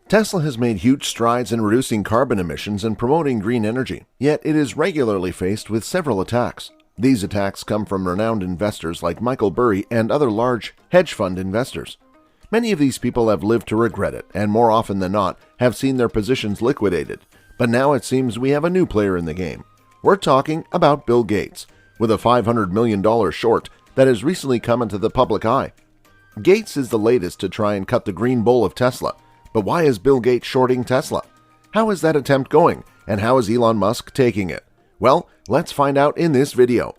Tesla has made huge strides in reducing carbon emissions and promoting green energy, yet it is regularly faced with several attacks. These attacks come from renowned investors like Michael Burry and other large hedge fund investors. Many of these people have lived to regret it, and more often than not, have seen their positions liquidated. But now it seems we have a new player in the game. We're talking about Bill Gates, with a $500 million short that has recently come into the public eye. Gates is the latest to try and cut the green bowl of Tesla. But why is Bill Gates shorting Tesla? How is that attempt going, and how is Elon Musk taking it? Well, let's find out in this video.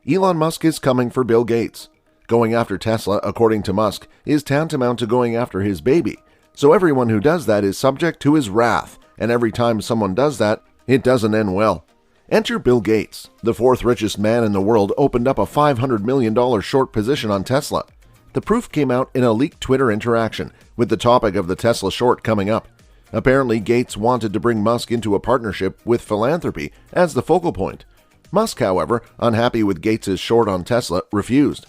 Elon Musk is coming for Bill Gates. Going after Tesla, according to Musk, is tantamount to going after his baby. So everyone who does that is subject to his wrath, and every time someone does that, it doesn't end well. Enter Bill Gates. The fourth richest man in the world opened up a $500 million short position on Tesla. The proof came out in a leaked Twitter interaction, with the topic of the Tesla short coming up. Apparently, Gates wanted to bring Musk into a partnership with philanthropy as the focal point. Musk, however, unhappy with Gates' short on Tesla, refused.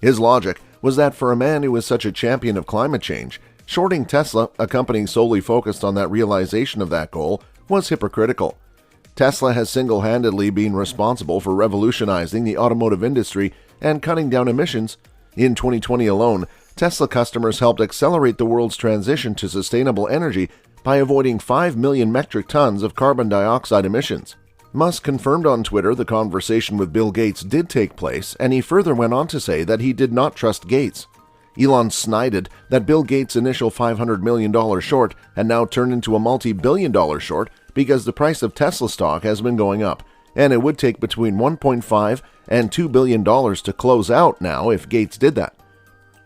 His logic was that for a man who is such a champion of climate change, shorting Tesla, a company solely focused on that realization of that goal, was hypocritical. Tesla has single-handedly been responsible for revolutionizing the automotive industry and cutting down emissions. In 2020 alone, Tesla customers helped accelerate the world's transition to sustainable energy by avoiding 5 million metric tons of carbon dioxide emissions. Musk confirmed on Twitter the conversation with Bill Gates did take place, and he further went on to say that he did not trust Gates. Elon snided that Bill Gates' initial $500 million short had now turned into a multi-billion-dollar short because the price of Tesla stock has been going up, and it would take between $1.5 and $2 billion to close out now if Gates did that.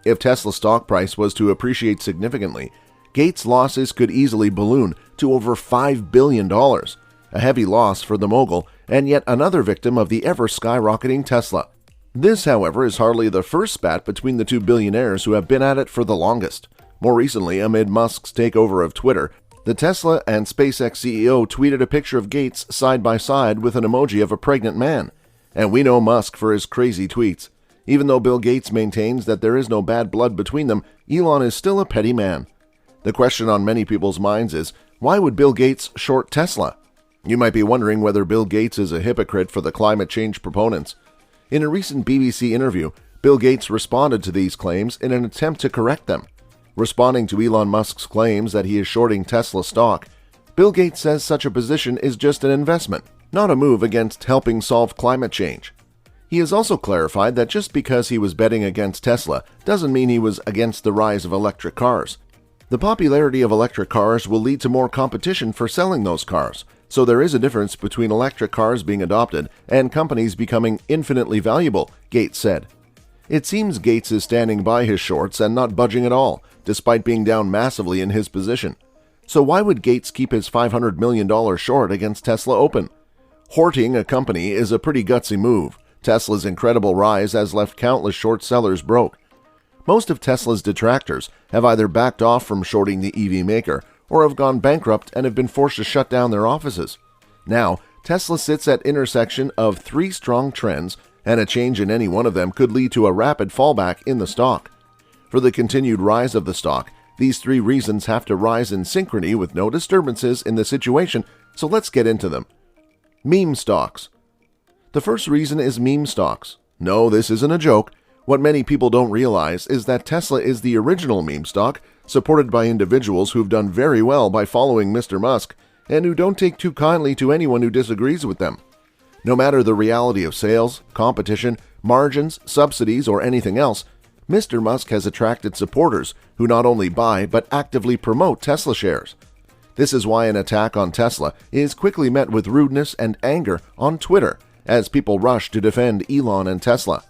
If Tesla's stock price was to appreciate significantly, Gates' losses could easily balloon to over $5 billion, a heavy loss for the mogul and yet another victim of the ever-skyrocketing Tesla. This, however, is hardly the first spat between the two billionaires who have been at it for the longest. More recently, amid Musk's takeover of Twitter, the Tesla and SpaceX CEO tweeted a picture of Gates side by side with an emoji of a pregnant man. And we know Musk for his crazy tweets. Even though Bill Gates maintains that there is no bad blood between them, Elon is still a petty man. The question on many people's minds is, why would Bill Gates short Tesla? You might be wondering whether Bill Gates is a hypocrite for the climate change proponents. In a recent BBC interview, Bill Gates responded to these claims in an attempt to correct them. Responding to Elon Musk's claims that he is shorting Tesla stock, Bill Gates says such a position is just an investment, not a move against helping solve climate change. He has also clarified that just because he was betting against Tesla doesn't mean he was against the rise of electric cars. The popularity of electric cars will lead to more competition for selling those cars, so there is a difference between electric cars being adopted and companies becoming infinitely valuable, Gates said. It seems Gates is standing by his shorts and not budging at all, despite being down massively in his position. So why would Gates keep his $500 million short against Tesla open? Hoarding a company is a pretty gutsy move. Tesla's incredible rise has left countless short sellers broke. Most of Tesla's detractors have either backed off from shorting the EV maker or have gone bankrupt and have been forced to shut down their offices. Now, Tesla sits at intersection of three strong trends, and a change in any one of them could lead to a rapid fallback in the stock. For the continued rise of the stock, these three reasons have to rise in synchrony with no disturbances in the situation, so let's get into them. Meme stocks. The first reason is meme stocks. No, this isn't a joke. What many people don't realize is that Tesla is the original meme stock, supported by individuals who've done very well by following Mr. Musk, and who don't take too kindly to anyone who disagrees with them. No matter the reality of sales, competition, margins, subsidies, or anything else, Mr. Musk has attracted supporters who not only buy but actively promote Tesla shares. This is why an attack on Tesla is quickly met with rudeness and anger on Twitter as people rush to defend Elon and Tesla.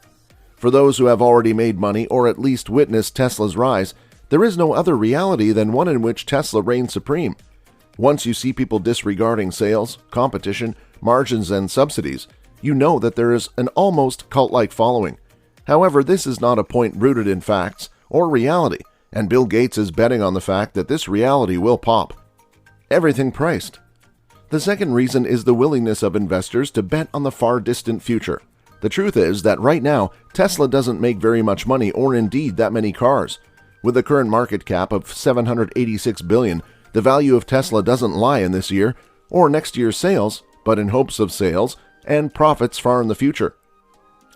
For those who have already made money or at least witnessed Tesla's rise, there is no other reality than one in which Tesla reigns supreme. Once you see people disregarding sales, competition, margins, and subsidies, you know that there is an almost cult-like following. However, this is not a point rooted in facts or reality, and Bill Gates is betting on the fact that this reality will pop. Everything priced. The second reason is the willingness of investors to bet on the far distant future. The truth is that right now, Tesla doesn't make very much money or indeed that many cars. With the current market cap of $786 billion, the value of Tesla doesn't lie in this year or next year's sales, but in hopes of sales and profits far in the future.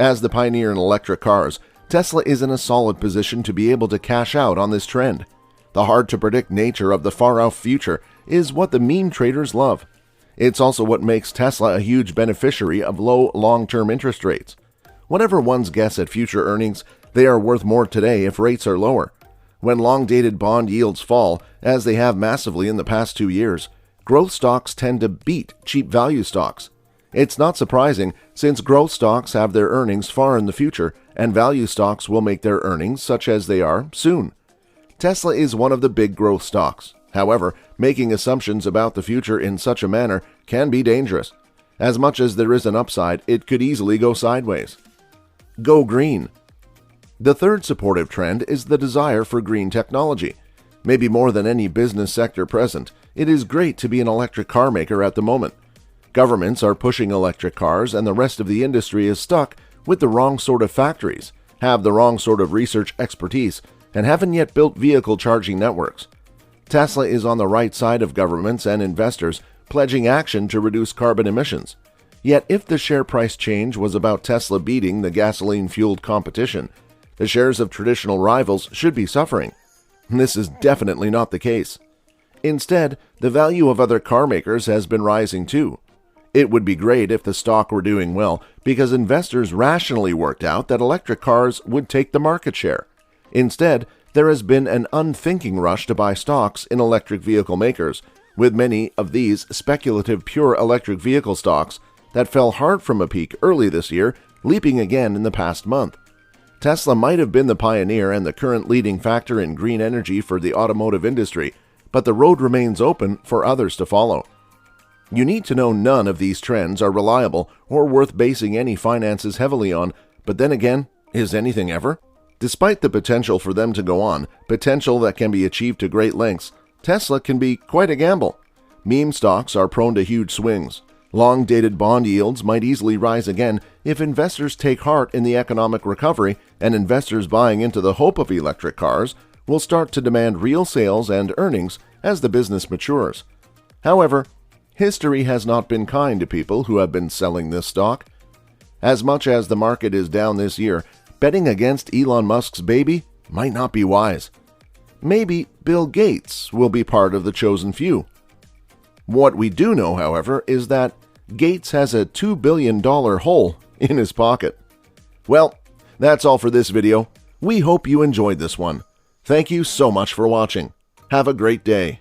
As the pioneer in electric cars, Tesla is in a solid position to be able to cash out on this trend. The hard-to-predict nature of the far-off future is what the meme traders love. It's also what makes Tesla a huge beneficiary of low long-term interest rates. Whatever one's guess at future earnings, they are worth more today if rates are lower. When long-dated bond yields fall, as they have massively in the past 2 years, growth stocks tend to beat cheap value stocks. It's not surprising, since growth stocks have their earnings far in the future, and value stocks will make their earnings, such as they are, soon. Tesla is one of the big growth stocks. However, making assumptions about the future in such a manner can be dangerous. As much as there is an upside, it could easily go sideways. Go green. The third supportive trend is the desire for green technology. Maybe more than any business sector present, it is great to be an electric car maker at the moment. Governments are pushing electric cars, and the rest of the industry is stuck with the wrong sort of factories, have the wrong sort of research expertise, and haven't yet built vehicle charging networks. Tesla is on the right side of governments and investors pledging action to reduce carbon emissions. Yet if the share price change was about Tesla beating the gasoline-fueled competition, the shares of traditional rivals should be suffering. This is definitely not the case. Instead, the value of other car makers has been rising too. It would be great if the stock were doing well, because investors rationally worked out that electric cars would take the market share. Instead, there has been an unthinking rush to buy stocks in electric vehicle makers, with many of these speculative pure electric vehicle stocks that fell hard from a peak early this year, leaping again in the past month. Tesla might have been the pioneer and the current leading factor in green energy for the automotive industry, but the road remains open for others to follow. You need to know none of these trends are reliable or worth basing any finances heavily on, but then again, is anything ever? Despite the potential for them to go on, potential that can be achieved to great lengths, Tesla can be quite a gamble. Meme stocks are prone to huge swings. Long-dated bond yields might easily rise again if investors take heart in the economic recovery, and investors buying into the hope of electric cars will start to demand real sales and earnings as the business matures. However, history has not been kind to people who have been selling this stock. As much as the market is down this year, betting against Elon Musk's baby might not be wise. Maybe Bill Gates will be part of the chosen few. What we do know, however, is that Gates has a $2 billion hole in his pocket. Well, that's all for this video. We hope you enjoyed this one. Thank you so much for watching. Have a great day.